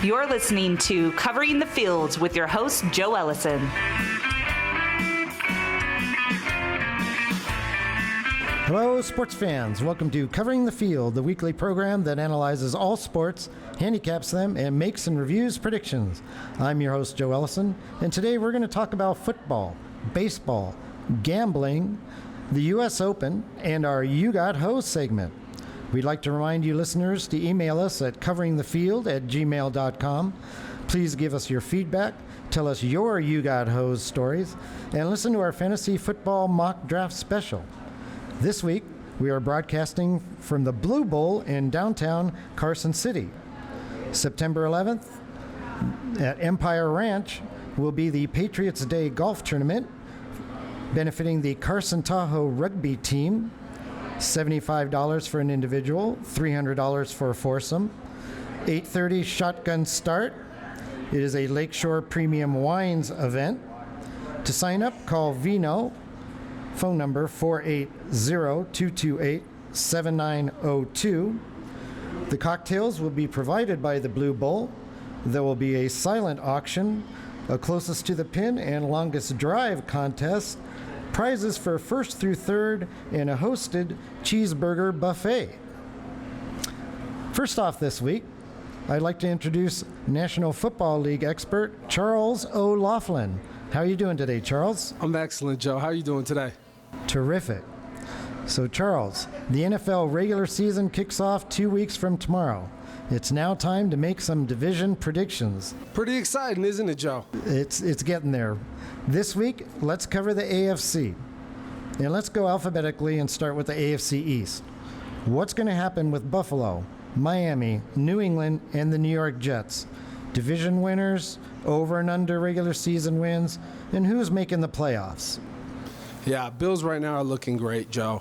You're listening to Covering the Fields with your host, Joe Ellison. Hello, sports fans. Welcome to Covering the Field, the weekly program that analyzes all sports, handicaps them, and makes and reviews predictions. I'm your host, Joe Ellison, and today we're going to talk about football, baseball, gambling, the U.S. Open, and our You Got Hose segment. We'd like to remind you listeners to email us at coveringthefield@gmail.com. Please give us your feedback, tell us your You Got Hose stories, and listen to our fantasy football mock draft special. This week, we are broadcasting from the Blue Bowl in downtown Carson City. September 11th at Empire Ranch will be the Patriots Day Golf Tournament, benefiting the Carson Tahoe rugby team. $75 for an individual, $300 for a foursome. 8:30 shotgun start. It is a Lakeshore Premium Wines event. To sign up, call Vino, phone number 480-228-7902. The cocktails will be provided by the Blue Bowl. There will be a silent auction, a closest to the pin and longest drive contest, prizes for first through third, and a hosted cheeseburger buffet. First off this week, I'd like to introduce National Football League expert Charles O'Loughlin. How are you doing today, Charles? I'm excellent, Joe. How are you doing today? Terrific. So, Charles, the NFL regular season kicks off 2 weeks from tomorrow. It's now time to make some division predictions. Pretty exciting, isn't it, Joe? It's getting there. This week, let's cover the AFC. And let's go alphabetically and start with the AFC East. What's going to happen with Buffalo, Miami, New England, and the New York Jets? Division winners, over and under regular season wins, and who's making the playoffs? Yeah, Bills right now are looking great, Joe.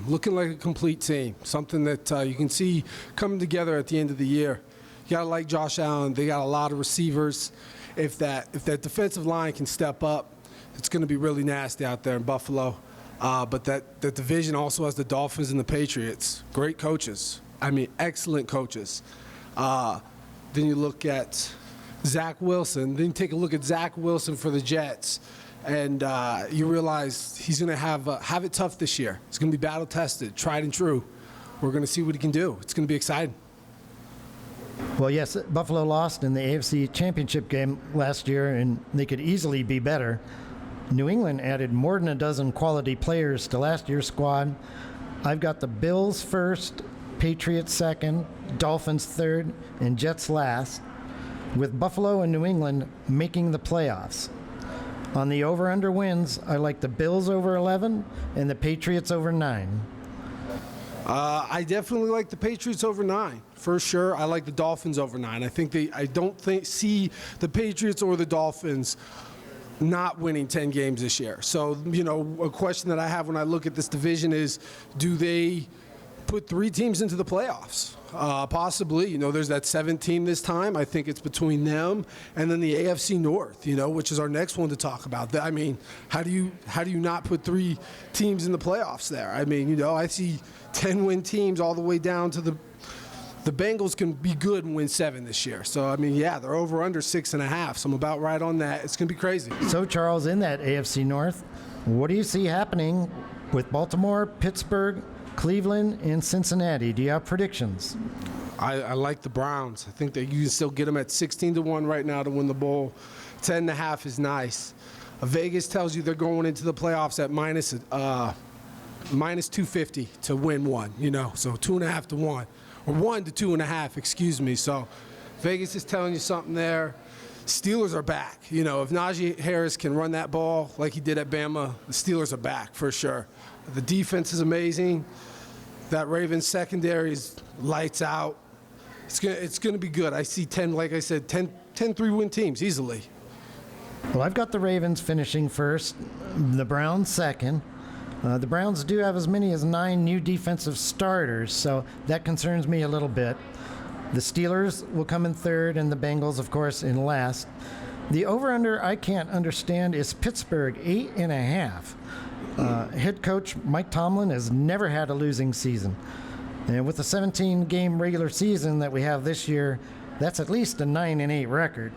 Looking like a complete team, something that you can see coming together at the end of the year. You got to like Josh Allen. They got a lot of receivers. If that defensive line can step up, it's going to be really nasty out there in Buffalo. But that division also has the Dolphins and the Patriots. Great coaches. I mean, excellent coaches. Then you look at Zach Wilson. Then you take a look at Zach Wilson for the Jets. And you realize he's going to have it tough this year. It's going to be battle-tested, tried and true. We're going to see what he can do. It's going to be exciting. Well, yes, Buffalo lost in the AFC Championship game last year, and they could easily be better. New England added more than a dozen quality players to last year's squad. I've got the Bills first, Patriots second, Dolphins third, and Jets last, with Buffalo and New England making the playoffs. On the over-under wins, I like the Bills over 11 and the Patriots over 9. I definitely like the Patriots over 9, for sure. I like the Dolphins over 9. I don't see the Patriots or the Dolphins not winning 10 games this year. So, a question that I have when I look at this division is, do they put 3 teams into the playoffs? Possibly. There's that 7th team this time. I think it's between them and then the AFC North, which is our next one to talk about. I mean, how do you not put 3 teams in the playoffs there? I mean, I see 10-win teams all the way down to the Bengals can be good and win 7 this year. So, I mean, yeah, they're over under 6.5. So I'm about right on that. It's going to be crazy. So, Charles, in that AFC North, what do you see happening with Baltimore, Pittsburgh, Cleveland, and Cincinnati? Do you have predictions? I like the Browns. I think that you can still get them at 16-1 right now to win the bowl. 10.5 is nice. Vegas tells you they're going into the playoffs at minus 250 to win 1, so 2.5 to 1. Or 1 to 2.5, excuse me. So Vegas is telling you something there. Steelers are back. If Najee Harris can run that ball like he did at Bama, the Steelers are back for sure. The defense is amazing. That Ravens secondary is lights out. It's gonna be good. I see 10, like I said, 10 3-win teams easily. Well, I've got the Ravens finishing first, the Browns second. The Browns do have as many as 9 new defensive starters, so that concerns me a little bit. The Steelers will come in third, and the Bengals, of course, in last. The over-under I can't understand is Pittsburgh, 8.5. Head coach Mike Tomlin has never had a losing season. And with the 17-game regular season that we have this year, That's at least a 9-8 record.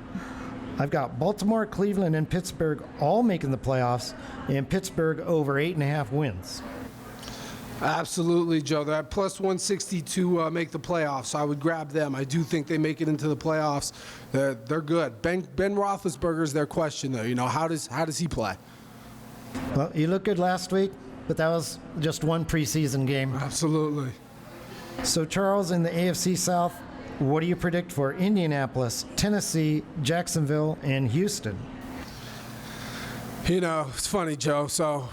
I've got Baltimore, Cleveland, and Pittsburgh all making the playoffs, and Pittsburgh over 8.5 wins. Absolutely, Joe. They're at plus 160 to make the playoffs, so I would grab them. I do think they make it into the playoffs. They're good. Ben Roethlisberger's their question, though. You know, how does he play? Well, he looked good last week, but that was just one preseason game. Absolutely. So, Charles, in the AFC South, what do you predict for Indianapolis, Tennessee, Jacksonville, and Houston? You know, it's funny, Joe. So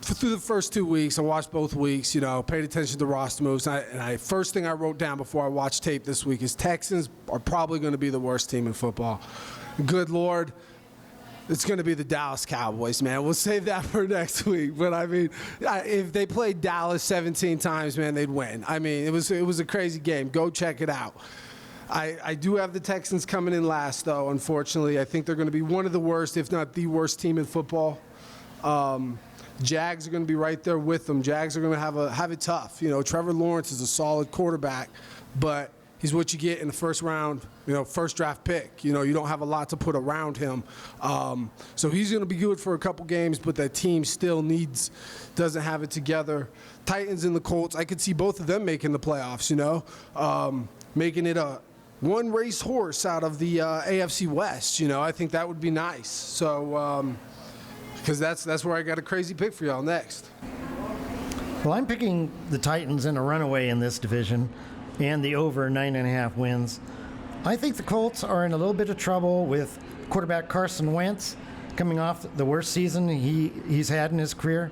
through the first 2 weeks, I watched both weeks, you know, paid attention to roster moves. And first thing I wrote down before I watched tape this week is Texans are probably going to be the worst team in football. Good Lord, it's going to be the Dallas Cowboys, man. We'll save that for next week. But, I mean, if they played Dallas 17 times, man, they'd win. I mean, it was a crazy game. Go check it out. I do have the Texans coming in last, though, unfortunately. I think they're going to be one of the worst, if not the worst team in football. Jags are going to be right there with them. Jags are going to have it tough. You know, Trevor Lawrence is a solid quarterback, but he's what you get in the first round, you know, first draft pick. You know, you don't have a lot to put around him. So he's going to be good for a couple games, but that team still doesn't have it together. Titans and the Colts, I could see both of them making the playoffs, you know, making it a one race horse out of the AFC West. You know, I think that would be nice. So, because that's where I got a crazy pick for y'all next. Well, I'm picking the Titans in a runaway in this division and the over 9.5 wins. I think the Colts are in a little bit of trouble with quarterback Carson Wentz coming off the worst season he's had in his career,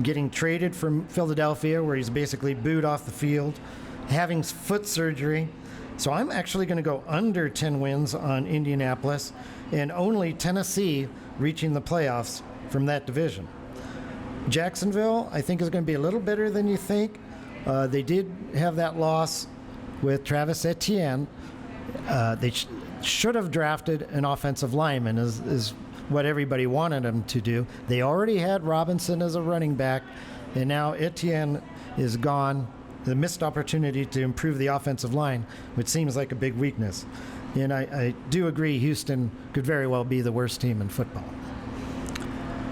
getting traded from Philadelphia where he's basically booed off the field, having foot surgery. So I'm actually going to go under 10 wins on Indianapolis and only Tennessee reaching the playoffs from that division. Jacksonville, I think, is going to be a little better than you think. They did have that loss with Travis Etienne. They should have drafted an offensive lineman, is what everybody wanted them to do. They already had Robinson as a running back, and now Etienne is gone. The missed opportunity to improve the offensive line, which seems like a big weakness. And I do agree Houston could very well be the worst team in football.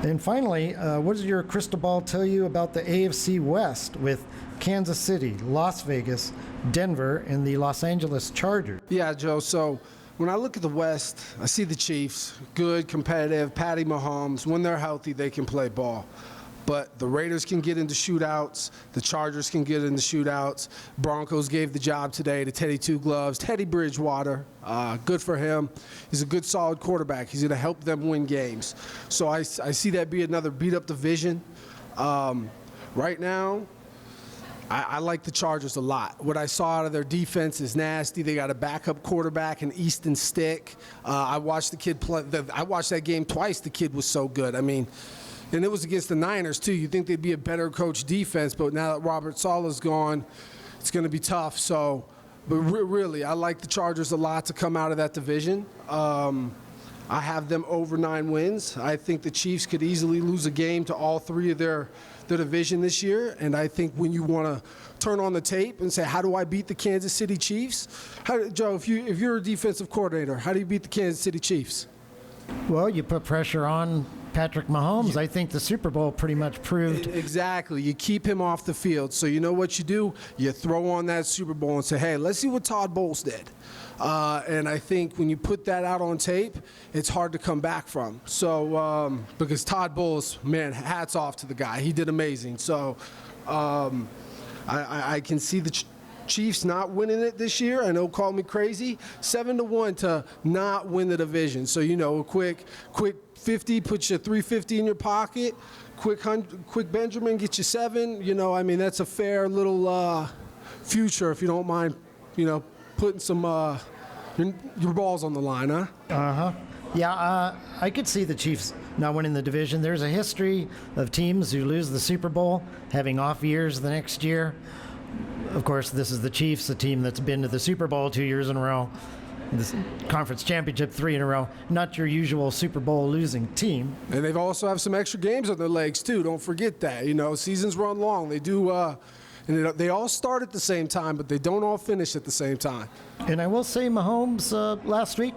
And finally, what does your crystal ball tell you about the AFC West with Kansas City, Las Vegas, Denver, and the Los Angeles Chargers? Yeah, Joe, so when I look at the West, I see the Chiefs, good, competitive, Patty Mahomes. When they're healthy, they can play ball. But the Raiders can get into shootouts. The Chargers can get into shootouts. Broncos gave the job today to Teddy Two Gloves. Teddy Bridgewater, good for him. He's a good, solid quarterback. He's going to help them win games. So I see that be another beat-up division. Right now, I like the Chargers a lot. What I saw out of their defense is nasty. They got a backup quarterback in Easton Stick. I watched the kid play. I watched that game twice. The kid was so good. I mean, and it was against the Niners, too. You'd think they'd be a better coach defense, but now that Robert Saleh's gone, it's going to be tough. So, but really, I like the Chargers a lot to come out of that division. I have them over 9 wins. I think the Chiefs could easily lose a game to all 3 of their division this year. And I think when you want to turn on the tape and say, how do I beat the Kansas City Chiefs? Joe, if you're a defensive coordinator, how do you beat the Kansas City Chiefs? Well, you put pressure on Patrick Mahomes. I think the Super Bowl pretty much proved. Exactly. You keep him off the field. So you know what you do? You throw on that Super Bowl and say, hey, let's see what Todd Bowles did. And I think when you put that out on tape, it's hard to come back from. So because Todd Bowles, man, hats off to the guy. He did amazing. So I can see the Chiefs not winning it this year. I know, call me crazy. 7-1 to not win the division. So, you know, a quick 50, put your 350 in your pocket. Quick Benjamin, get you 7. You know, I mean, that's a fair little future, if you don't mind, you know, putting some your balls on the line, huh? Uh-huh. Yeah, I could see the Chiefs not winning the division. There's a history of teams who lose the Super Bowl having off years the next year. Of course, this is the Chiefs, a team that's been to the Super Bowl 2 years in a row, this conference championship 3 in a row. Not your usual Super Bowl losing team. And they've also have some extra games on their legs, too. Don't forget that. You know, seasons run long. They do, And they all start at the same time, but they don't all finish at the same time. And I will say Mahomes last week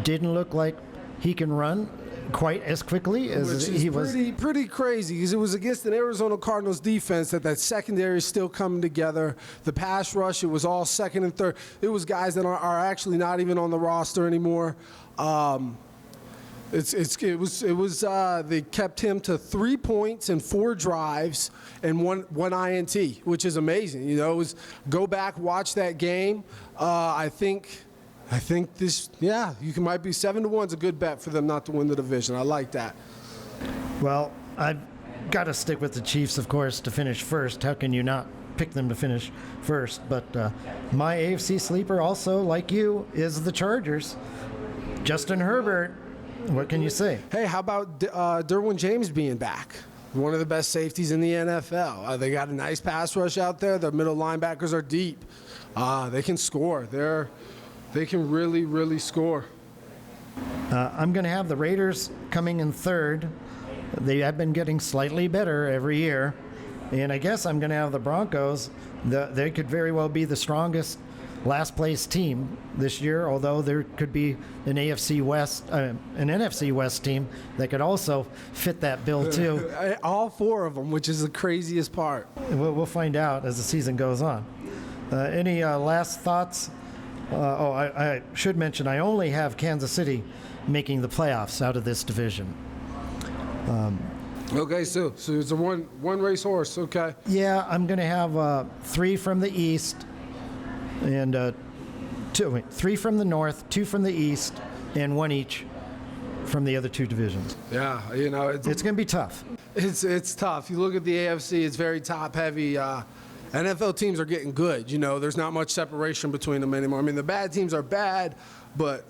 didn't look like he can run quite as quickly as he was. Pretty crazy, because it was against an Arizona Cardinals defense that secondary is still coming together. The pass rush, it was all second and third. It was guys that are actually not even on the roster anymore. They kept him to 3 points and 4 drives and one INT, which is amazing. You know, it was go back, watch that game. I think this, might be 7-1 is a good bet for them not to win the division. I like that. Well, I've got to stick with the Chiefs, of course, to finish first. How can you not pick them to finish first? But my AFC sleeper also, like you, is the Chargers. Justin Herbert, what can you say? Hey, how about Derwin James being back? One of the best safeties in the NFL. They got a nice pass rush out there. Their middle linebackers are deep. They can score. They can really, really score. I'm going to have the Raiders coming in third. They have been getting slightly better every year. And I guess I'm going to have the Broncos. They could very well be the strongest last place team this year, although there could be an NFC West team that could also fit that bill too. All 4 of them, which is the craziest part. We'll find out as the season goes on. Any last thoughts? I should mention I only have Kansas City making the playoffs out of this division. Okay, so it's a one race horse. Okay. Yeah, I'm going to have 3 from the East and 3 from the North, 2 from the East, and 1 each from the other 2 divisions. Yeah, you know it's going to be tough. It's tough. You look at the AFC; it's very top heavy. NFL teams are getting good. You know, there's not much separation between them anymore. I mean, the bad teams are bad, but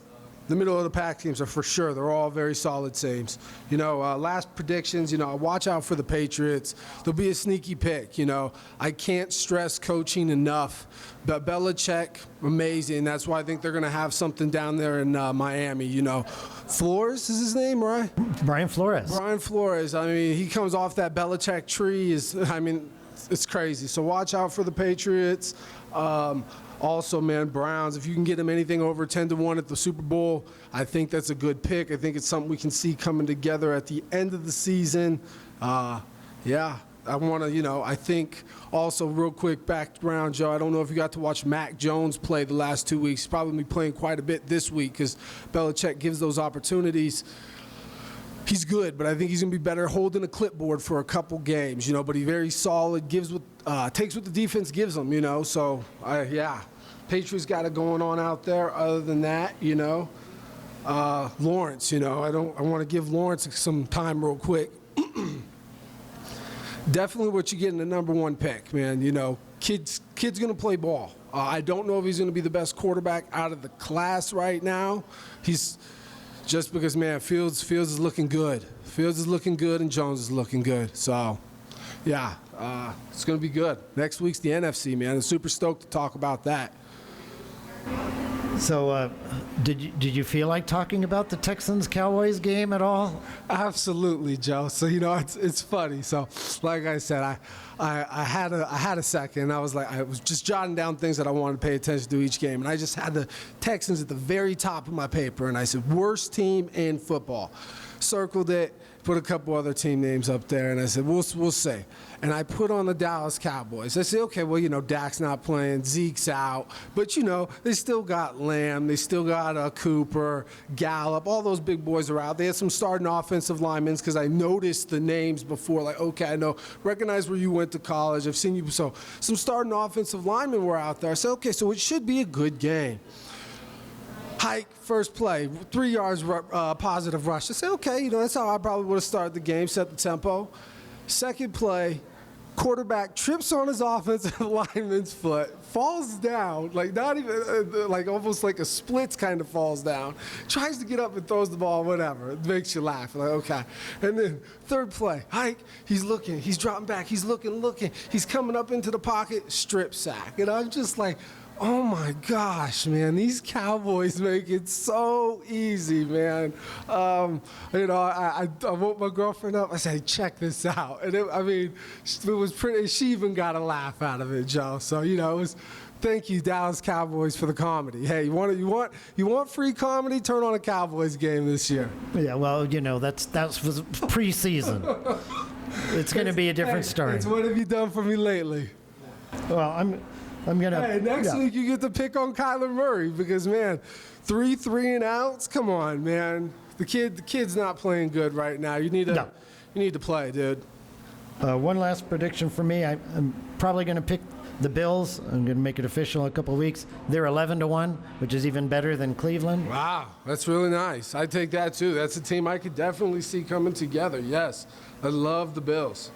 the middle of the pack teams are for sure. They're all very solid teams. You know, last predictions, you know, watch out for the Patriots. There'll be a sneaky pick, you know. I can't stress coaching enough. But Belichick, amazing. That's why I think they're going to have something down there in Miami, you know. Flores is his name, right? Brian Flores. Brian Flores. I mean, he comes off that Belichick tree. It's crazy. So watch out for the Patriots. Also, man, Browns, if you can get them anything over 10-1 at the Super Bowl, I think that's a good pick. I think it's something we can see coming together at the end of the season. I want to, I think also real quick background, Joe, I don't know if you got to watch Mac Jones play the last 2 weeks. He's probably playing quite a bit this week because Belichick gives those opportunities. He's good, but I think he's going to be better holding a clipboard for a couple games, you know, but he's very solid, takes what the defense gives him, you know. So, Patriots got it going on out there. Other than that, you know, Lawrence, you know, I want to give Lawrence some time real quick. Definitely what you get in the number 1 pick, man. You know, kid's going to play ball. I don't know if he's going to be the best quarterback out of the class right now. Just because, man, Fields is looking good. Fields is looking good, and Jones is looking good. So, it's going to be good. Next week's the NFC, man. I'm super stoked to talk about that. So, did you feel like talking about the Texans-Cowboys game at all? Absolutely, Joe. So, you know, it's funny. So, like I said, I had a second. I was just jotting down things that I wanted to pay attention to each game, and I just had the Texans at the very top of my paper, and I said, worst team in football. Circled it, put a couple other team names up there, and I said, we'll see. And I put on the Dallas Cowboys. I said, okay, well, you know, Dak's not playing, Zeke's out, but, you know, they still got Lamb, they still got Cooper, Gallup, all those big boys are out. They had some starting offensive linemen because I noticed the names before, like, okay, I recognize where you went to college, I've seen you. So some starting offensive linemen were out there. I said, okay, so it should be a good game. Hike, first play, 3 yards positive rush. I said, okay, you know, that's how I probably would have started the game, set the tempo. Second play, quarterback trips on his offensive lineman's foot, falls down, like not even, like almost like a splits kind of falls down, tries to get up and throws the ball, whatever. It makes you laugh, like, okay. And then third play, hike, he's looking, he's dropping back, he's looking, he's coming up into the pocket, strip sack. And I'm just like, Oh my gosh, man! These Cowboys make it so easy, man. I woke my girlfriend up. I said, "Check this out," and it was pretty. She even got a laugh out of it, Joe. So it was. Thank you, Dallas Cowboys, for the comedy. Hey, you want free comedy? Turn on a Cowboys game this year. Yeah, well, that's preseason. It's going to be a different story. It's what have you done for me lately? Well, I'm gonna. Hey, next week you get to pick on Kyler Murray because, man, 3 and outs. Come on, man. The kid's not playing good right now. You need to play, dude. One last prediction for me. I'm probably going to pick the Bills. I'm going to make it official in a couple of weeks. They're 11-1, which is even better than Cleveland. Wow, that's really nice. I take that too. That's a team I could definitely see coming together. Yes, I love the Bills.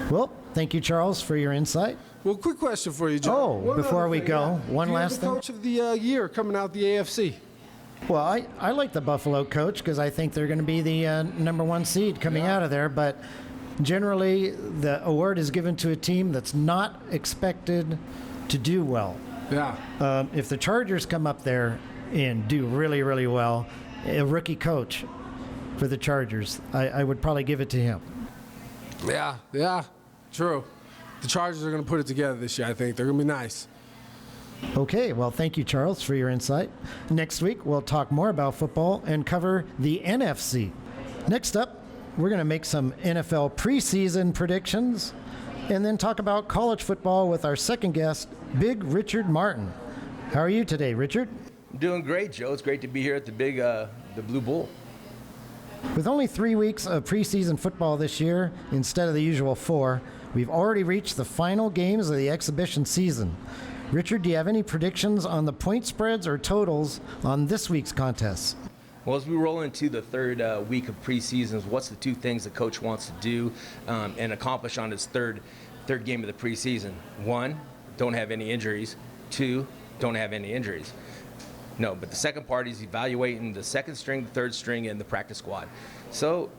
Well, thank you, Charles, for your insight. Well, quick question for you, Joe. Before we go, one last thing. Coach of the year coming out the AFC. Well, I like the Buffalo coach because I think they're going to be the number 1 seed coming out of there, but generally, the award is given to a team that's not expected to do well. Yeah. If the Chargers come up there and do really, really well, a rookie coach for the Chargers, I would probably give it to him. Yeah, true. The Chargers are going to put it together this year, I think. They're going to be nice. Okay, well, thank you, Charles, for your insight. Next week, we'll talk more about football and cover the NFC. Next up, we're going to make some NFL preseason predictions and then talk about college football with our second guest, Big Richard Martin. How are you today, Richard? I'm doing great, Joe. It's great to be here at the Blue Bull. With only 3 weeks of preseason football this year instead of the usual 4, we've already reached the final games of the exhibition season. Richard, do you have any predictions on the point spreads or totals on this week's contests? Well, as we roll into the third week of preseasons, what's the 2 things the coach wants to do and accomplish on his third game of the preseason? 1, don't have any injuries. 2, don't have any injuries. No, but the second part is evaluating the second string, the third string, and the practice squad. So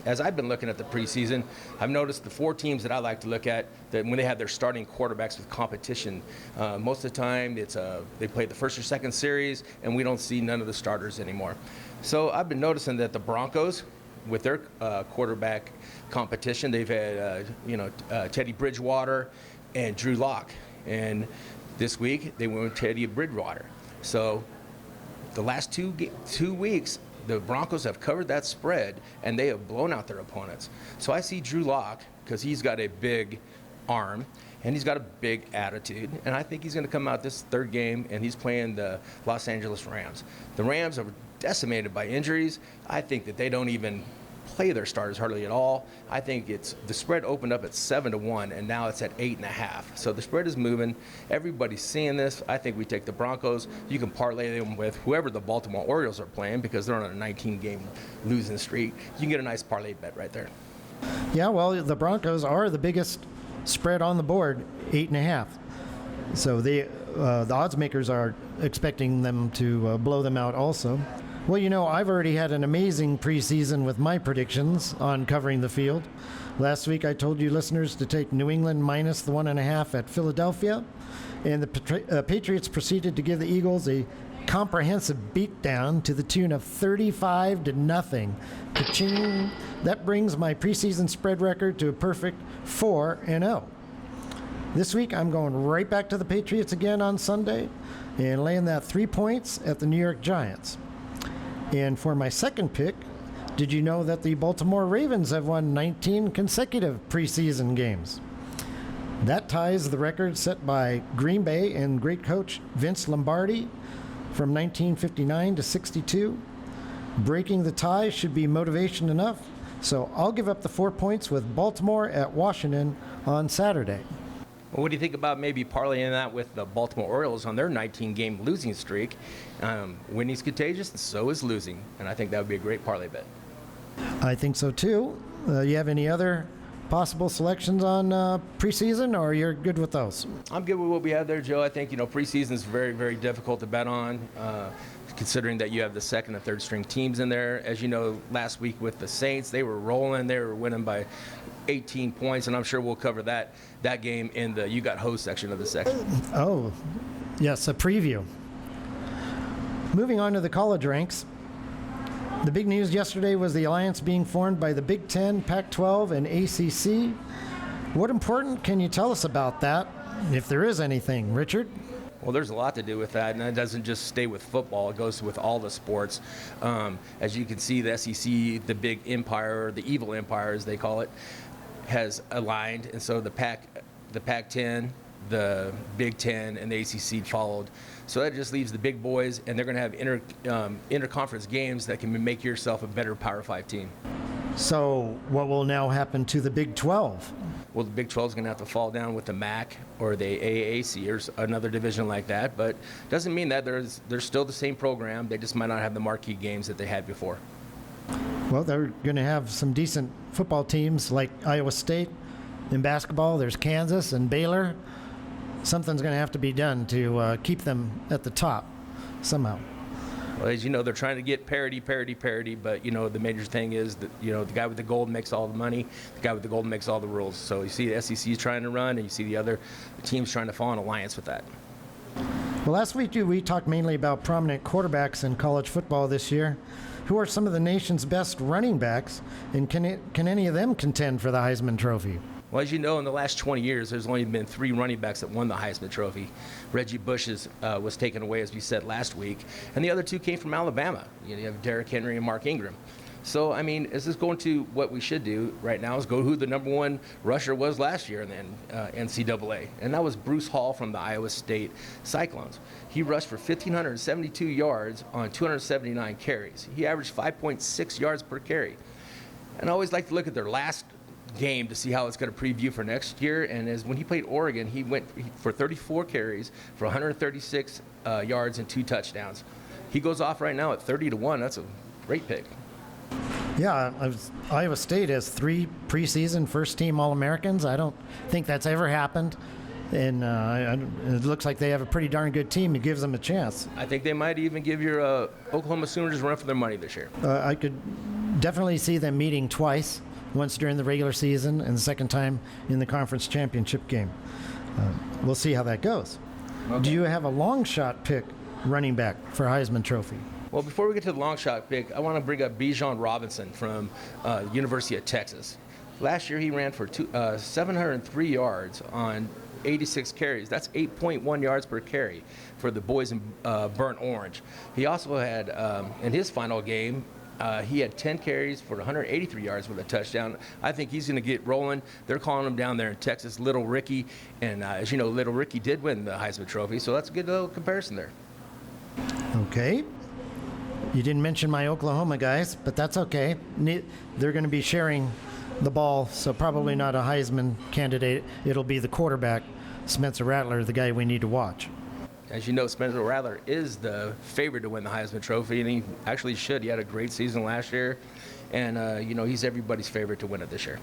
as I've been looking at the preseason, I've noticed the 4 teams that I like to look at, that when they have their starting quarterbacks with competition, most of the time they play the first or second series, and we don't see none of the starters anymore. So I've been noticing that the Broncos, with their quarterback competition, they've had Teddy Bridgewater and Drew Lock, and this week they went with Teddy Bridgewater. So the last 2 weeks, the Broncos have covered that spread, and they have blown out their opponents. So I see Drew Lock, because he's got a big arm, and he's got a big attitude, and I think he's going to come out this third game, and he's playing the Los Angeles Rams. The Rams are decimated by injuries. I think that they don't even play their starters hardly at all. I think the spread opened up at 7-1, and now it's at 8.5. So the spread is moving. Everybody's seeing this. I think we take the Broncos. You can parlay them with whoever the Baltimore Orioles are playing because they're on a 19-game losing streak. You can get a nice parlay bet right there. Yeah, well, the Broncos are the biggest spread on the board, 8.5. So the odds makers are expecting them to blow them out also. Well, I've already had an amazing preseason with my predictions on covering the field. Last week, I told you listeners to take New England minus the 1.5 at Philadelphia, and the Patriots proceeded to give the Eagles a comprehensive beatdown to the tune of 35-0. Ka-ching. That brings my preseason spread record to a perfect 4-0. This week, I'm going right back to the Patriots again on Sunday and laying that 3 points at the New York Giants. And for my second pick, did you know that the Baltimore Ravens have won 19 consecutive preseason games? That ties the record set by Green Bay and great coach Vince Lombardi from 1959 to 62. Breaking the tie should be motivation enough, so I'll give up the 4 points with Baltimore at Washington on Saturday. Well, what do you think about maybe parlaying that with the Baltimore Orioles on their 19-game losing streak? Winning's contagious, and so is losing, and I think that would be a great parlay bet. I think so too. You have any other possible selections on preseason, or you're good with those? I'm good with what we have there, Joe. I think preseason is very, very difficult to bet on, considering that you have the second and third string teams in there. As you know, last week with the Saints, they were rolling. They were winning by 18 points, and I'm sure we'll cover that game in the You Got Host section of the section. Oh, Yes, a preview. Moving on to the college ranks. The big news yesterday was the alliance being formed by the Big Ten, Pac-12, and ACC. What important can you tell us about that, if there is anything, Richard? Well, there's a lot to do with that, and it doesn't just stay with football. It goes with all the sports. As you can see, the SEC, the big empire, the evil empire, as they call it, has aligned, and so the Pac-10, the Big Ten, and the ACC followed. So that just leaves the big boys, and they're going to have interconference games that can make yourself a better Power 5 team. So what will now happen to the Big 12? Well, the Big 12 is going to have to fall down with the MAC or the AAC or another division like that, but doesn't mean that there's still the same program. They just might not have the marquee games that they had before. Well, they're going to have some decent football teams like Iowa State. In basketball, there's Kansas and Baylor. Something's going to have to be done to keep them at the top somehow. Well, as you know, they're trying to get parity, but, the major thing is that, the guy with the gold makes all the money, the guy with the gold makes all the rules. So you see the SEC is trying to run, and you see the other teams trying to fall in alliance with that. Well, last week we talked mainly about prominent quarterbacks in college football this year. Who are some of the nation's best running backs, and can any of them contend for the Heisman Trophy? Well, as you know, in the last 20 years, there's only been 3 running backs that won the Heisman Trophy. Reggie Bush was taken away, as we said last week, and the other 2 came from Alabama. You have Derrick Henry and Mark Ingram. So, is this going to what we should do right now is go who the number 1 rusher was last year in the NCAA, and that was Bruce Hall from the Iowa State Cyclones. He rushed for 1,572 yards on 279 carries. He averaged 5.6 yards per carry. And I always like to look at their last game to see how it's going to preview for next year. And as when he played Oregon, he went for 34 carries for 136 yards and 2 touchdowns. He goes off right now at 30-1. That's a great pick. Yeah, Iowa State has 3 preseason first-team All-Americans. I don't think that's ever happened. And it looks like they have a pretty darn good team. It gives them a chance. I think they might even give your Oklahoma Sooners a run for their money this year. I could definitely see them meeting twice, once during the regular season and the second time in the conference championship game. We'll see how that goes. Okay. Do you have a long shot pick running back for Heisman Trophy? Well, before we get to the long shot pick, I want to bring up Bijan Robinson from University of Texas. Last year, he ran for 703 yards on 86 carries. That's 8.1 yards per carry for the boys in burnt orange. He also had, in his final game, he had 10 carries for 183 yards with a touchdown. I think he's going to get rolling. They're calling him down there in Texas Little Ricky. And as you know, Little Ricky did win the Heisman Trophy, so that's a good little comparison there. Okay. You didn't mention my Oklahoma guys, but that's okay. They're going to be sharing the ball, so probably not a Heisman candidate. It'll be the quarterback, Spencer Rattler, the guy we need to watch. As you know, Spencer Rattler is the favorite to win the Heisman Trophy, and he actually should. He had a great season last year, and, he's everybody's favorite to win it this year.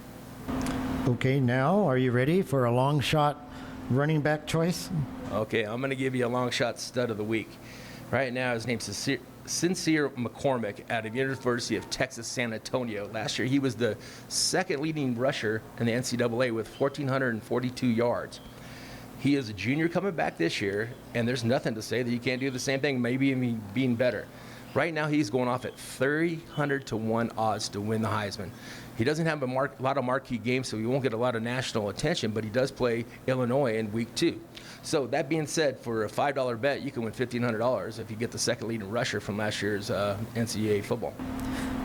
Okay, now are you ready for a long shot running back choice? Okay, I'm going to give you a long shot stud of the week. Right now, his name's Sincere McCormick out of University of Texas, San Antonio. Last year, he was the second leading rusher in the NCAA with 1,442 yards. He is a junior coming back this year, and there's nothing to say that he can't do the same thing, maybe even being better. Right now, he's going off at 300-1 odds to win the Heisman. He doesn't have a lot of marquee games, so he won't get a lot of national attention, but he does play Illinois in week 2. So that being said, for a $5 bet, you can win $1,500 if you get the second leading rusher from last year's NCAA football.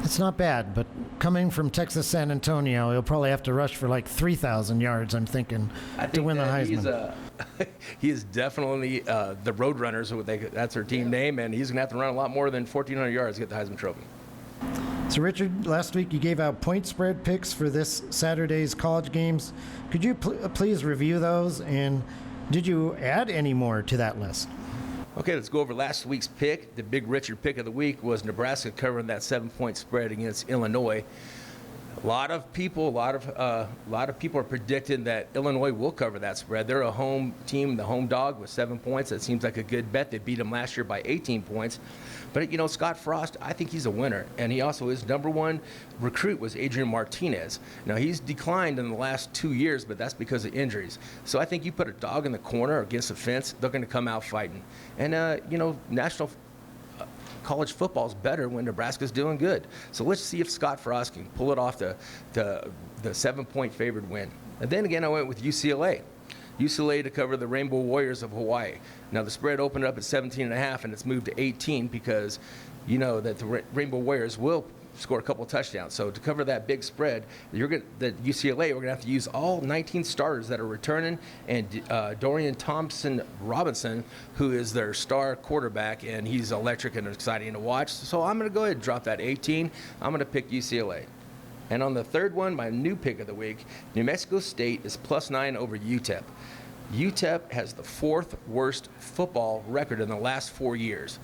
It's not bad, but coming from Texas, San Antonio, he'll probably have to rush for like 3,000 yards, I'm thinking, to win the Heisman. He is definitely the Roadrunners, that's their team name, and he's going to have to run a lot more than 1,400 yards to get the Heisman Trophy. So, Richard, last week you gave out point spread picks for this Saturday's college games. Could you please review those, and did you add any more to that list? Okay, let's go over last week's pick. The big Richard pick of the week was Nebraska covering that 7-point spread against Illinois. A lot of people are predicting that Illinois will cover that spread. They're a home team, the home dog with 7 points. That seems like a good bet. They beat them last year by 18 points. But, Scott Frost, I think he's a winner. And he also, his number one recruit was Adrian Martinez. Now, he's declined in the last 2 years, but that's because of injuries. So I think you put a dog in the corner against the fence, they're going to come out fighting. And, national college football is better when Nebraska's doing good. So let's see if Scott Frost can pull it off the 7-point favored win. And then again, I went with UCLA. UCLA to cover the Rainbow Warriors of Hawaii. Now the spread opened up at 17.5 and it's moved to 18 because you know that the Rainbow Warriors will score a couple of touchdowns. So to cover that big spread, the UCLA, we're going to have to use all 19 starters that are returning, and Dorian Thompson-Robinson, who is their star quarterback, and he's electric and exciting to watch. So I'm going to go ahead and drop that 18. I'm going to pick UCLA. And on the third one, my new pick of the week, New Mexico State is +9 over UTEP. UTEP has the 4th worst football record in the last 4 years.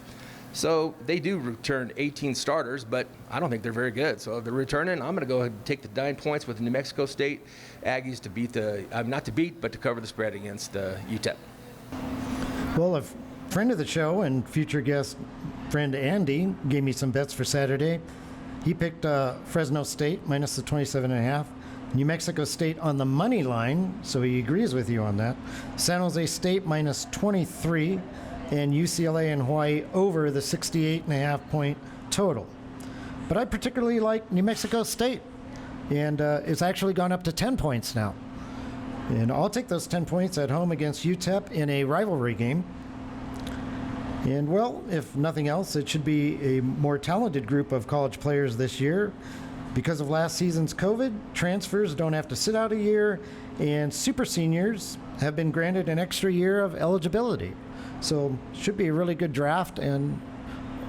So they do return 18 starters, but I don't think they're very good. So if they're returning, I'm going to go ahead and take the 9 points with New Mexico State Aggies to beat but to cover the spread against UTEP. Well, a friend of the show and future guest friend Andy gave me some bets for Saturday. He picked Fresno State minus the 27.5, New Mexico State on the money line, so he agrees with you on that. San Jose State minus 23, and UCLA and Hawaii over the 68.5 point total. But I particularly like New Mexico State, and it's actually gone up to 10 points now. And I'll take those 10 points at home against UTEP in a rivalry game. And, well, if nothing else, it should be a more talented group of college players this year. Because of last season's COVID, transfers don't have to sit out a year, and super seniors have been granted an extra year of eligibility. So should be a really good draft and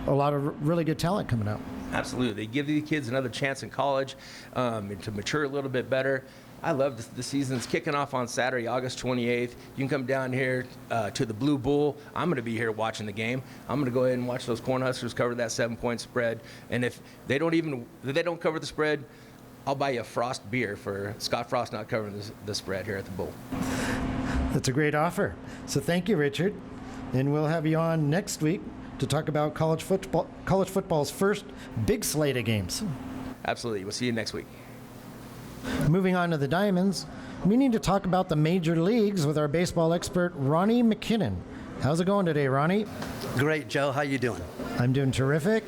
a lot of really good talent coming out. Absolutely. They give the kids another chance in college to mature a little bit better. I love the season's kicking off on Saturday, August 28th. You can come down here to the Blue Bull. I'm going to be here watching the game. I'm going to go ahead and watch those Cornhuskers cover that 7-point spread. And if they don't cover the spread, I'll buy you a Frost beer for Scott Frost not covering the spread here at the Bull. That's a great offer. So thank you, Richard. And we'll have you on next week to talk about college football's first big slate of games. Absolutely. We'll see you next week. Moving on to the Diamonds, we need to talk about the major leagues with our baseball expert, Ronnie McKinnon. How's it going today, Ronnie? Great, Joe. How you doing? I'm doing terrific.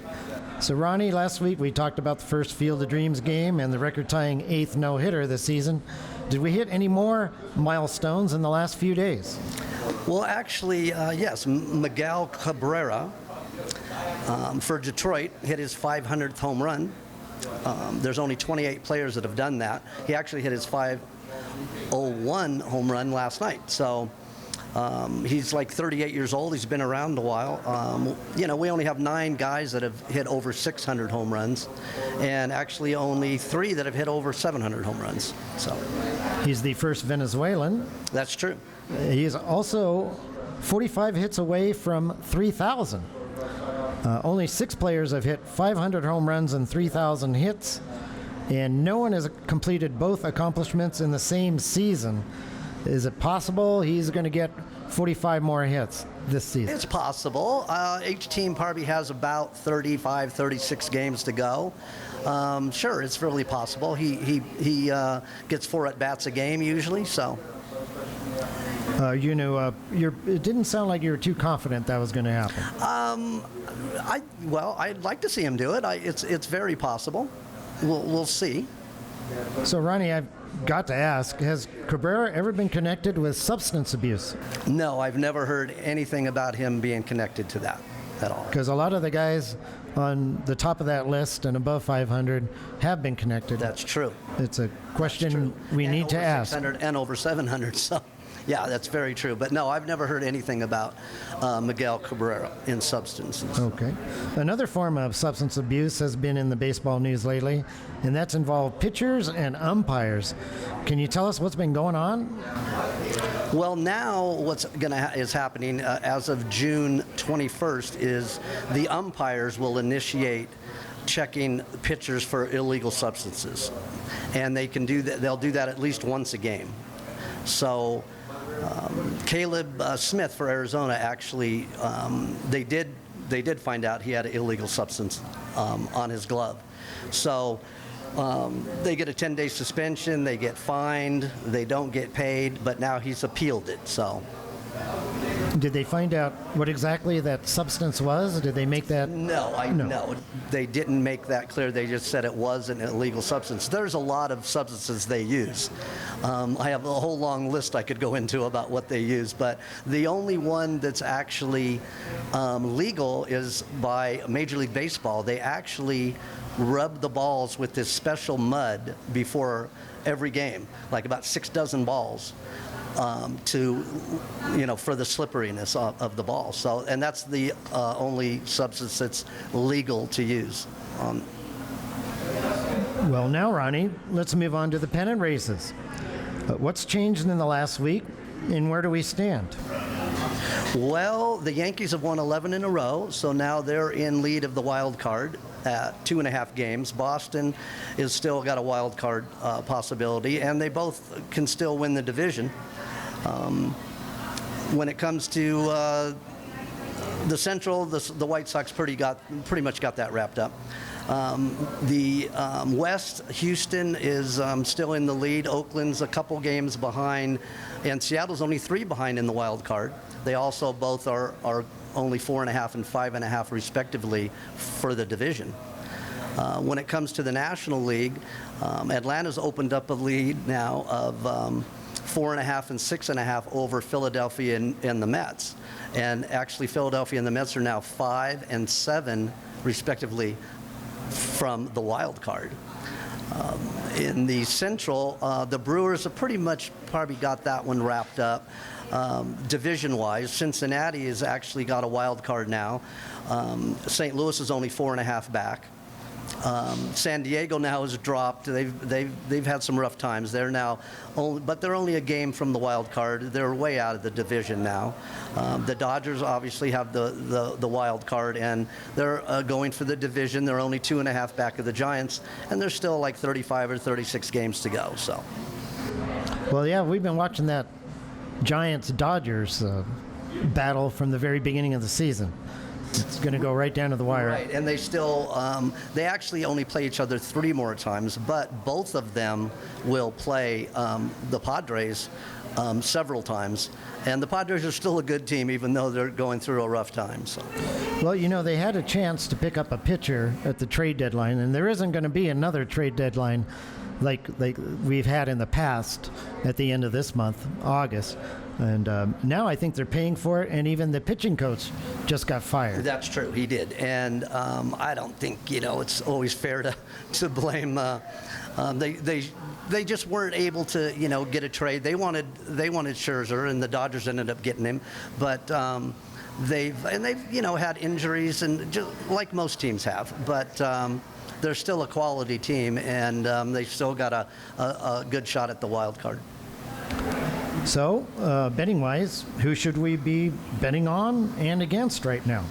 So, Ronnie, last week we talked about the first Field of Dreams game and the record-tying 8th no-hitter this season. Did we hit any more milestones in the last few days? Well, actually, yes. Miguel Cabrera for Detroit hit his 500th home run. There's only 28 players that have done that. He actually hit his 501 home run last night. So he's like 38 years old. He's been around a while. We only have 9 guys that have hit over 600 home runs, and actually only 3 that have hit over 700 home runs. So he's the first Venezuelan. That's true. He is also 45 hits away from 3,000. Only 6 players have hit 500 home runs and 3,000 hits, and no one has completed both accomplishments in the same season. Is it possible he's going to get 45 more hits this season? It's possible. Each team probably has about 35, 36 games to go. Sure, it's really possible. He gets 4 at-bats a game usually, so. It didn't sound like you were too confident that was going to happen. I'd like to see him do it. It's very possible. We'll see. So, Ronnie, I've got to ask, has Cabrera ever been connected with substance abuse? No, I've never heard anything about him being connected to that at all. Because a lot of the guys on the top of that list and above 500 have been connected. That's true. It's a question we need to ask. 600 and over 700, so. Yeah, that's very true. But no, I've never heard anything about Miguel Cabrera in substance. Okay. Another form of substance abuse has been in the baseball news lately, and that's involved pitchers and umpires. Can you tell us what's been going on? Well, now what's is happening as of June 21st is the umpires will initiate checking pitchers for illegal substances, and they can do that. They'll do that at least once a game. So Caleb Smith for Arizona actually, they did find out he had an illegal substance on his glove. So they get a 10-day suspension, they get fined, they don't get paid, but now he's appealed it. So. Did they find out what exactly that substance was? Did they make that? No, they didn't make that clear. They just said it was an illegal substance. There's a lot of substances they use. I have a whole long list I could go into about what they use, but the only one that's actually legal is by Major League Baseball. They actually rub the balls with this special mud before every game, like about 6 dozen balls. For the slipperiness of the ball. So, and that's the only substance that's legal to use. Well, now, Ronnie, let's move on to the pennant races. What's changed in the last week, and where do we stand? Well, the Yankees have won 11 in a row, so now they're in lead of the wild card at 2.5 games. Boston is still got a wild card possibility, and they both can still win the division. When it comes to the Central, the White Sox pretty much got that wrapped up. The West, Houston is still in the lead. Oakland's a couple games behind, and Seattle's only 3 behind in the wild card. They also both are only 4.5 and 5.5 respectively for the division. When it comes to the National League, Atlanta's opened up a lead now of 4.5 and 6.5 over Philadelphia and the Mets. And actually, Philadelphia and the Mets are now 5 and 7 respectively from the wild card. In the Central, the Brewers have pretty much probably got that one wrapped up. Division-wise, Cincinnati has actually got a wild card now. St. Louis is only 4.5 back. San Diego now has dropped. They've had some rough times. They're now but they're only a game from the wild card. They're way out of the division now. The Dodgers obviously have the wild card, and they're going for the division. They're only 2.5 back of the Giants, and there's still like 35 or 36 games to go. So. Well, yeah, we've been watching that Giants-Dodgers battle from the very beginning of the season. It's going to go right down to the wire. Right, and they still, they actually only play each other 3 more times, but both of them will play the Padres several times. And the Padres are still a good team, even though they're going through a rough time. So. Well, you know, they had a chance to pick up a pitcher at the trade deadline, and there isn't going to be another trade deadline like we've had in the past at the end of this month, August. And now I think they're paying for it, and even the pitching coach just got fired. That's true, he did. And I don't think, it's always fair to blame. They just weren't able to, get a trade. They wanted Scherzer, and the Dodgers ended up getting him. But they've had injuries, and just like most teams have. But they're still a quality team, and they've still got a good shot at the wild card. So, betting-wise, who should we be betting on and against right now?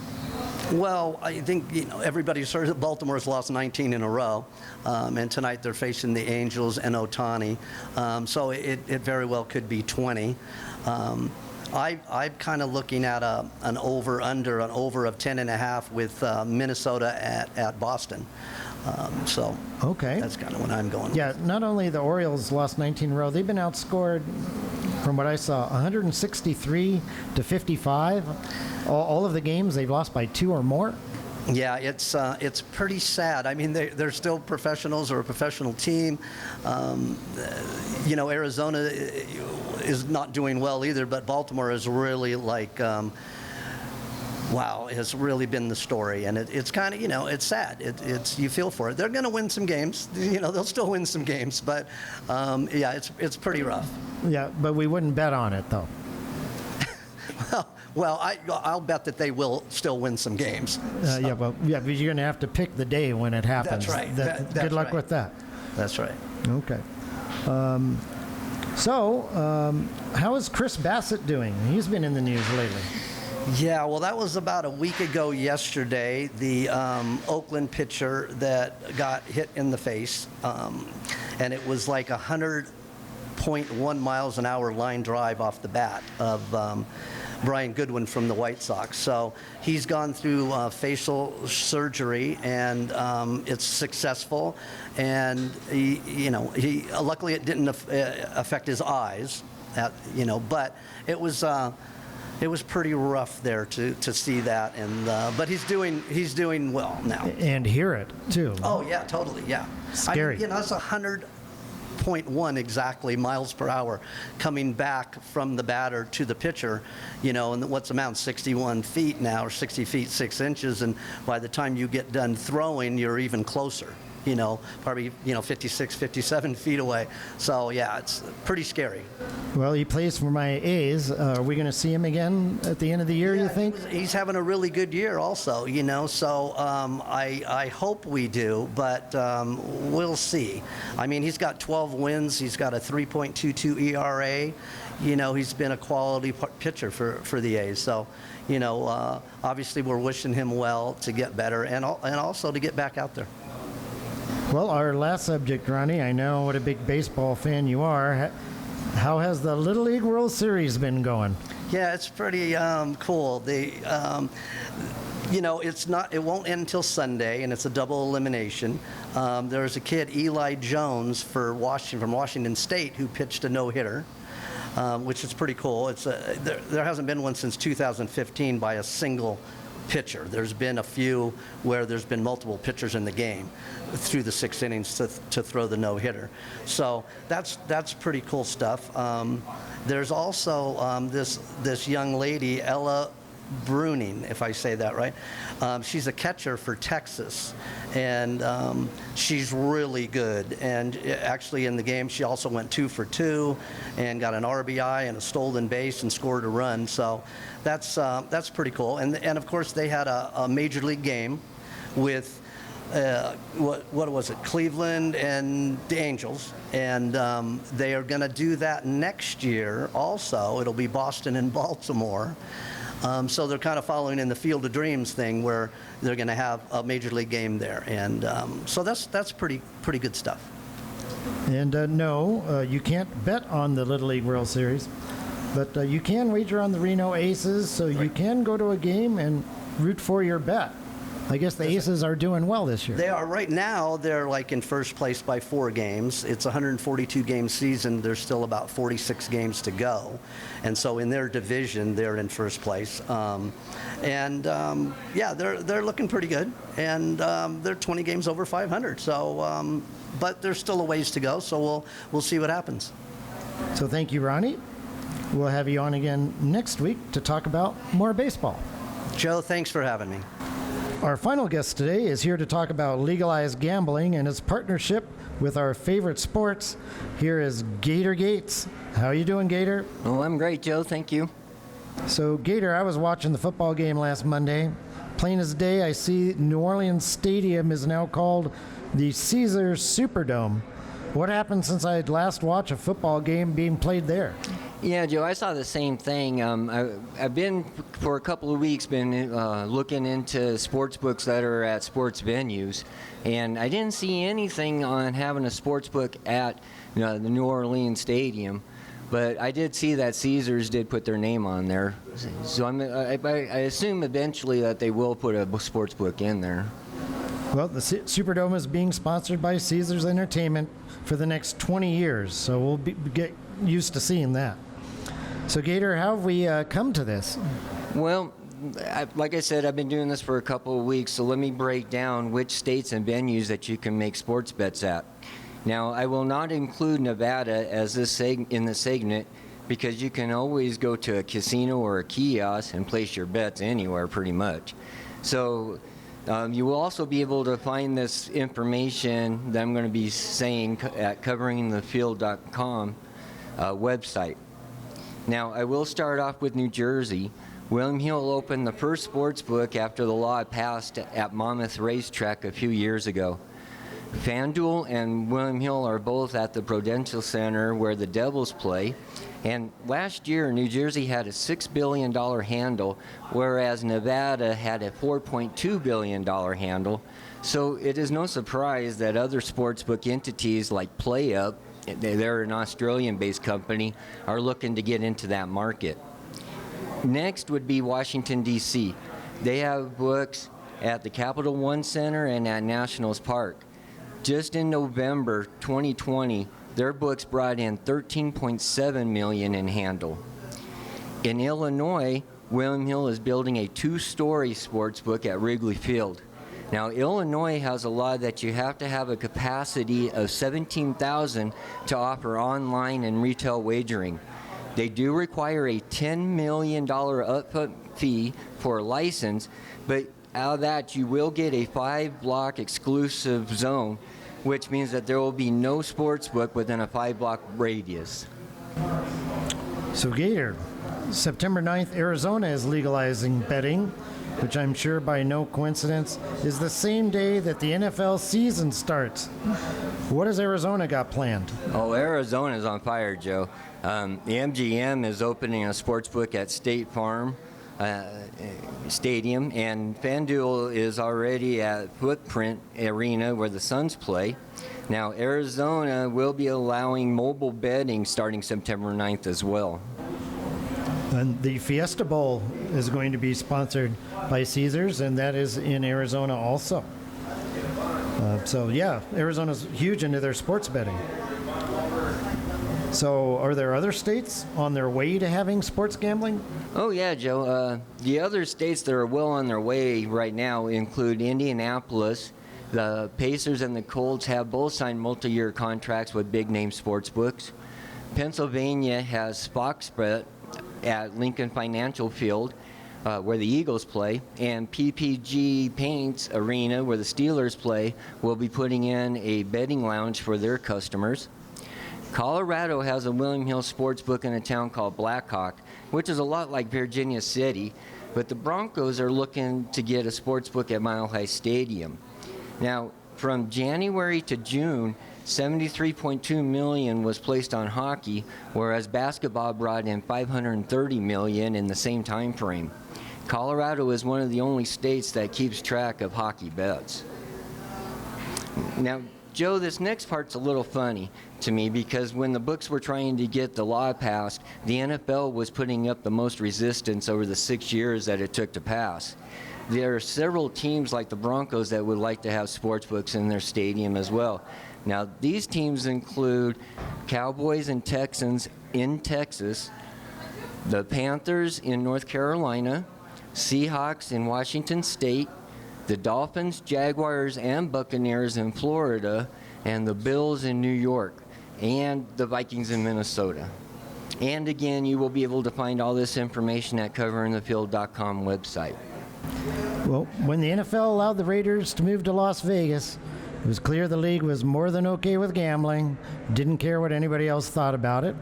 Well, I think everybody's heard that Baltimore's lost 19 in a row, and tonight they're facing the Angels and Ohtani, so it very well could be 20. I'm kind of looking at an over of 10.5 with Minnesota at Boston. Okay, that's kind of what I'm going with. Yeah, not only the Orioles lost 19 in a row, they've been outscored, from what I saw, 163 to 55. All of the games they've lost by 2 or more. Yeah, it's pretty sad. I mean, they're still professionals or a professional team. Arizona is not doing well either, but Baltimore is really has really been the story, and it's kind of, it's sad. It's you feel for it. They're going to win some games. They'll still win some games, but it's pretty rough. Yeah, but we wouldn't bet on it though. Well, I'll bet that they will still win some games. Yeah, but you're going to have to pick the day when it happens. That's right. Good luck with that. That's right. Okay. How is Chris Bassett doing? He's been in the news lately. Yeah, well, that was about a week ago yesterday. The Oakland pitcher that got hit in the face, and it was like 100.1 miles an hour line drive off the bat of Brian Goodwin from the White Sox. So he's gone through facial surgery, and it's successful. And he luckily it didn't affect his eyes, but it was. It was pretty rough there to see that, and but he's doing well now. And hear it too. Oh yeah, totally, yeah. Scary. That's 100.1 exactly miles per hour coming back from the batter to the pitcher, and what's the amount? 61 feet now, or 60 feet 6 inches, and by the time you get done throwing, you're even closer. Probably 56, 57 feet away. So yeah, it's pretty scary. Well, he plays for my A's. Are we going to see him again at the end of the year, you think? He's having a really good year also, so I hope we do, but we'll see. I mean, he's got 12 wins. He's got a 3.22 ERA. He's been a quality pitcher for the A's. So, obviously we're wishing him well to get better and also to get back out there. Well, our last subject, Ronnie, I know what a big baseball fan you are. How has the Little League World Series been going? Yeah, it's pretty cool. It won't end until Sunday, and it's a double elimination. There's a kid, Eli Jones, from Washington State, who pitched a no-hitter, which is pretty cool. There hasn't been one since 2015 by a single pitcher. There's been a few where there's been multiple pitchers in the game through the 6 innings to throw the no-hitter. So that's pretty cool stuff. There's also this young lady, Ella Bruning, if I say that right. She's a catcher for Texas, and she's really good. And actually in the game, she also went 2 for 2 and got an RBI and a stolen base and scored a run. So that's pretty cool. And of course, they had a major league game with what was it, Cleveland and the Angels, and they are going to do that next year also. It'll be Boston and Baltimore. So they're kind of following in the Field of Dreams thing, where they're going to have a major league game there, and so that's pretty good stuff. And no, you can't bet on the Little League World Series, but you can wager on the Reno Aces, so you can go to a game and root for your bet. I guess the Aces are doing well this year. They are. Right now, they're like in first place by 4 games. It's a 142-game season. There's still about 46 games to go. And so in their division, they're in first place. Yeah, they're looking pretty good. And they're 20 games over 500. So, but there's still a ways to go, so we'll see what happens. So thank you, Ronnie. We'll have you on again next week to talk about more baseball. Joe, thanks for having me. Our final guest today is here to talk about legalized gambling and its partnership with our favorite sports. Here is Gator Gates. How are you doing, Gator? Oh, I'm great, Joe. Thank you. So, Gator, I was watching the football game last Monday. Plain as day, I see New Orleans Stadium is now called the Caesars Superdome. What happened since I last watched a football game being played there? Yeah, Joe, I saw the same thing. I've been, for a couple of weeks, looking into sports books that are at sports venues, and I didn't see anything on having a sports book at the New Orleans Stadium, but I did see that Caesars did put their name on there. So I assume eventually that they will put a sports book in there. Well, the Superdome is being sponsored by Caesars Entertainment for the next 20 years, so we'll get used to seeing that. So, Gator, how have we come to this? Well, like I said, I've been doing this for a couple of weeks, so let me break down which states and venues that you can make sports bets at. Now, I will not include Nevada as in this segment, because you can always go to a casino or a kiosk and place your bets anywhere pretty much. So you will also be able to find this information that I'm going to be saying at coveringthefield.com website. Now, I will start off with New Jersey. William Hill opened the first sports book after the law passed at Monmouth Racetrack a few years ago. FanDuel and William Hill are both at the Prudential Center where the Devils play. And last year, New Jersey had a $6 billion handle, whereas Nevada had a $4.2 billion handle. So it is no surprise that other sportsbook entities like PlayUp, they're an Australian-based company, are looking to get into that market. Next would be Washington, D.C. They have books at the Capital One Center and at Nationals Park. Just in November 2020, their books brought in $13.7 million in handle. In Illinois, William Hill is building a 2-story sports book at Wrigley Field. Now, Illinois has a law that you have to have a capacity of 17,000 to offer online and retail wagering. They do require a $10 million upfront fee for a license, but out of that, you will get a 5-block exclusive zone, which means that there will be no sports book within a 5-block radius. So Gator, September 9th, Arizona is legalizing betting, which I'm sure by no coincidence is the same day that the NFL season starts. What has Arizona got planned? Oh, Arizona's on fire, Joe. The MGM is opening a sports book at State Farm Stadium, and FanDuel is already at Footprint Arena where the Suns play. Now, Arizona will be allowing mobile betting starting September 9th as well. And the Fiesta Bowl is going to be sponsored by Caesars, and that is in Arizona also. So yeah, Arizona's huge into their sports betting. So are there other states on their way to having sports gambling? Oh yeah, Joe. The other states that are well on their way right now include Indianapolis. The Pacers and the Colts have both signed multi-year contracts with big-name sports books. Pennsylvania has Fox Bet at Lincoln Financial Field, where the Eagles play, and PPG Paints Arena, where the Steelers play, will be putting in a betting lounge for their customers. Colorado has a William Hill sports book in a town called Blackhawk, which is a lot like Virginia City, but the Broncos are looking to get a sports book at Mile High Stadium. Now, from January to June, $73.2 million was placed on hockey, whereas basketball brought in $530 million in the same time frame. Colorado is one of the only states that keeps track of hockey bets. Now, Joe, this next part's a little funny to me because when the books were trying to get the law passed, the NFL was putting up the most resistance over the 6 years that it took to pass. There are several teams like the Broncos that would like to have sports books in their stadium as well. Now, these teams include Cowboys and Texans in Texas, the Panthers in North Carolina, Seahawks in Washington State, the Dolphins, Jaguars, and Buccaneers in Florida, and the Bills in New York, and the Vikings in Minnesota. And again, you will be able to find all this information at coveringthefield.com website. Well, when the NFL allowed the Raiders to move to Las Vegas, it was clear the league was more than okay with gambling, didn't care what anybody else thought about it.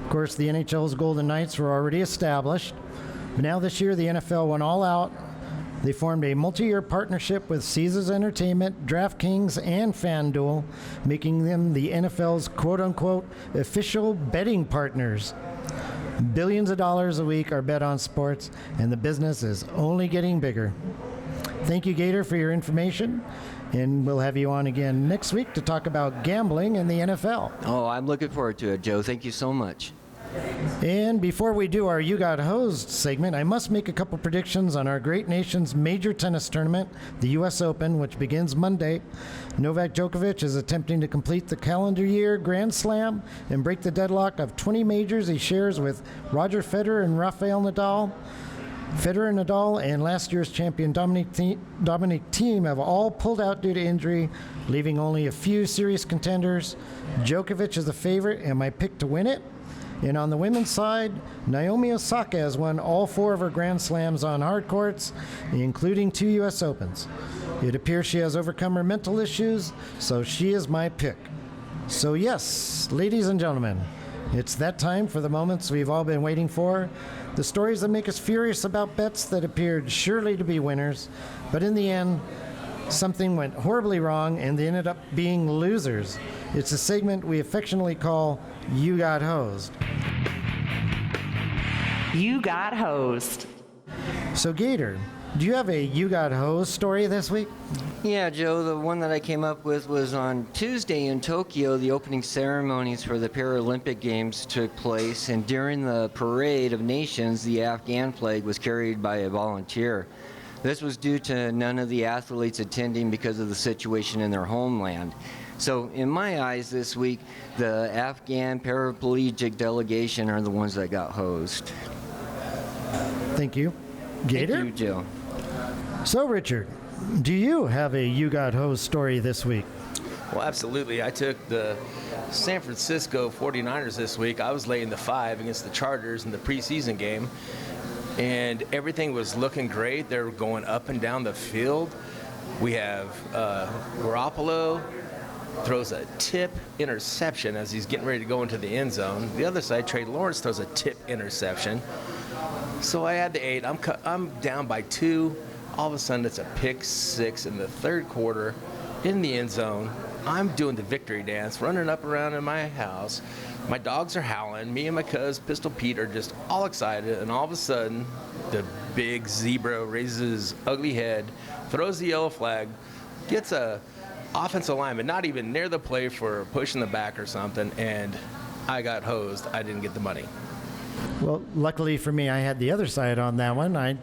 Of course, the NHL's Golden Knights were already established. But now this year, the NFL went all out. They formed a multi-year partnership with Caesars Entertainment, DraftKings, and FanDuel, making them the NFL's quote-unquote official betting partners. Billions of dollars a week are bet on sports, and the business is only getting bigger. Thank you, Gator, for your information, and we'll have you on again next week to talk about gambling in the NFL. Oh, I'm looking forward to it, Joe. Thank you so much. And before we do our You Got Hosed segment, I must make a couple predictions on our great nation's major tennis tournament, the U.S. Open, which begins Monday. Novak Djokovic is attempting to complete the calendar year Grand Slam and break the deadlock of 20 majors he shares with Roger Federer and Rafael Nadal. Federer and Nadal and last year's champion Dominic Thiem have all pulled out due to injury, leaving only a few serious contenders. Djokovic is the favorite and my pick to win it. And on the women's side, Naomi Osaka has won all 4 of her Grand Slams on hard courts, including 2 U.S. Opens. It appears she has overcome her mental issues, so she is my pick. So yes, ladies and gentlemen, it's that time for the moments we've all been waiting for. The stories that make us furious about bets that appeared surely to be winners, but in the end, something went horribly wrong and they ended up being losers. It's a segment we affectionately call You Got Hosed. You got hosed. So Gator, do you have a You Got Hosed story this week? Yeah, Joe, the one that I came up with was on Tuesday in Tokyo. The opening ceremonies for the Paralympic Games took place, and during the Parade of Nations, the Afghan flag was carried by a volunteer. This was due to none of the athletes attending because of the situation in their homeland. So in my eyes this week, the Afghan paraplegic delegation are the ones that got hosed. Thank you. Gator? Thank you, Joe. So Richard, do you have a You Got Hosed story this week? Well, absolutely. I took the San Francisco 49ers this week. I was laying the 5 against the Chargers in the preseason game, and everything was looking great. They were going up and down the field. We have Garoppolo throws a tip interception as he's getting ready to go into the end zone. The other side, Trey Lawrence throws a tip interception. So I had the 8. I'm down by 2. All of a sudden, it's a pick 6 in the third quarter in the end zone. I'm doing the victory dance, running up around in my house. My dogs are howling. Me and my cuz, Pistol Pete, are just all excited. And all of a sudden, the big zebra raises his ugly head, throws the yellow flag, gets a offensive lineman, not even near the play for pushing the back or something, and I got hosed. I didn't get the money. Well, luckily for me, I had the other side on that one. I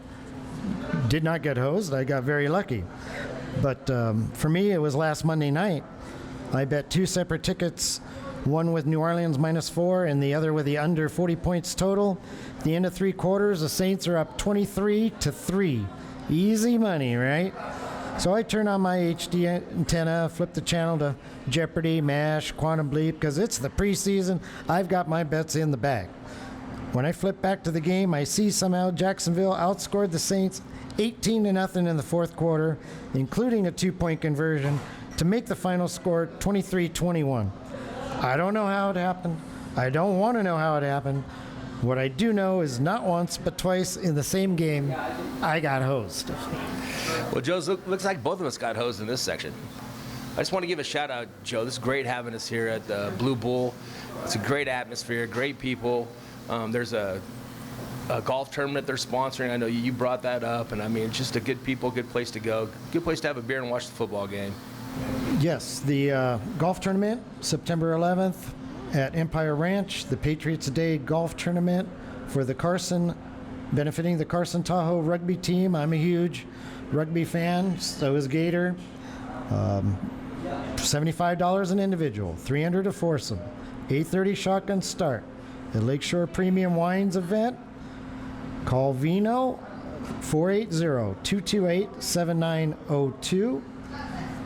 did not get hosed. I got very lucky. But for me, it was last Monday night. I bet 2 separate tickets, one with New Orleans -4 and the other with the under 40 points total. At the end of 3 quarters, the Saints are up 23-3. Easy money, right? So I turn on my HD antenna, flip the channel to Jeopardy, MASH, Quantum Bleep, because it's the preseason. I've got my bets in the bag. When I flip back to the game, I see somehow Jacksonville outscored the Saints 18-0 in the fourth quarter, including a 2-point conversion, to make the final score 23-21. I don't know how it happened. I don't want to know how it happened. What I do know is not once, but twice in the same game, I got hosed. Well, Joe, looks like both of us got hosed in this section. I just want to give a shout out, Joe. This is great having us here at the Blue Bull. It's a great atmosphere, great people. There's a golf tournament they're sponsoring. I know you brought that up, and I mean, it's just a good people, good place to go, good place to have a beer and watch the football game. Yes, the golf tournament, September 11th at Empire Ranch, the Patriots Day golf tournament for the Carson, benefiting the Carson Tahoe rugby team. I'm a huge rugby fan, so is Gator. $75 an individual, $300 a foursome, 8:30 shotgun start. The Lakeshore Premium Wines event. Call Vino 480-228-7902.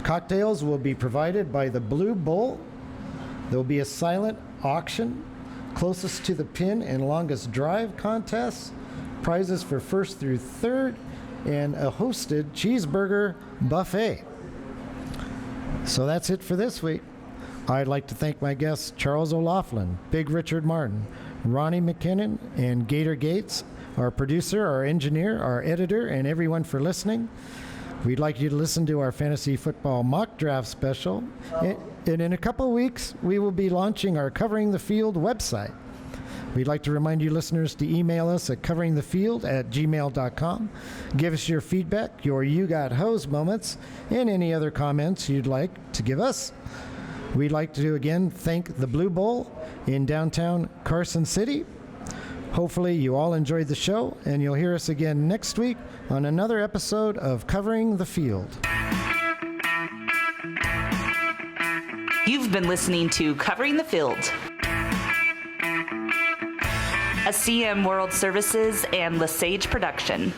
Cocktails will be provided by the Blue Bull. There will be a silent auction, closest to the pin and longest drive contests, prizes for first through third, and a hosted cheeseburger buffet. So that's it for this week. I'd like to thank my guests Charles O'Laughlin, Big Richard Martin, Ronnie McKinnon, and Gator Gates, our producer, our engineer, our editor, and everyone for listening. We'd like you to listen to our fantasy football mock draft special. And in a couple of weeks, we will be launching our Covering the Field website. We'd like to remind you listeners to email us at coveringthefield@gmail.com. Give us your feedback, your You Got Hosed moments, and any other comments you'd like to give us. We'd like to again thank the Blue Bowl in downtown Carson City. Hopefully you all enjoyed the show, and you'll hear us again next week on another episode of Covering the Field. You've been listening to Covering the Field, a CM World Services and LaSage production.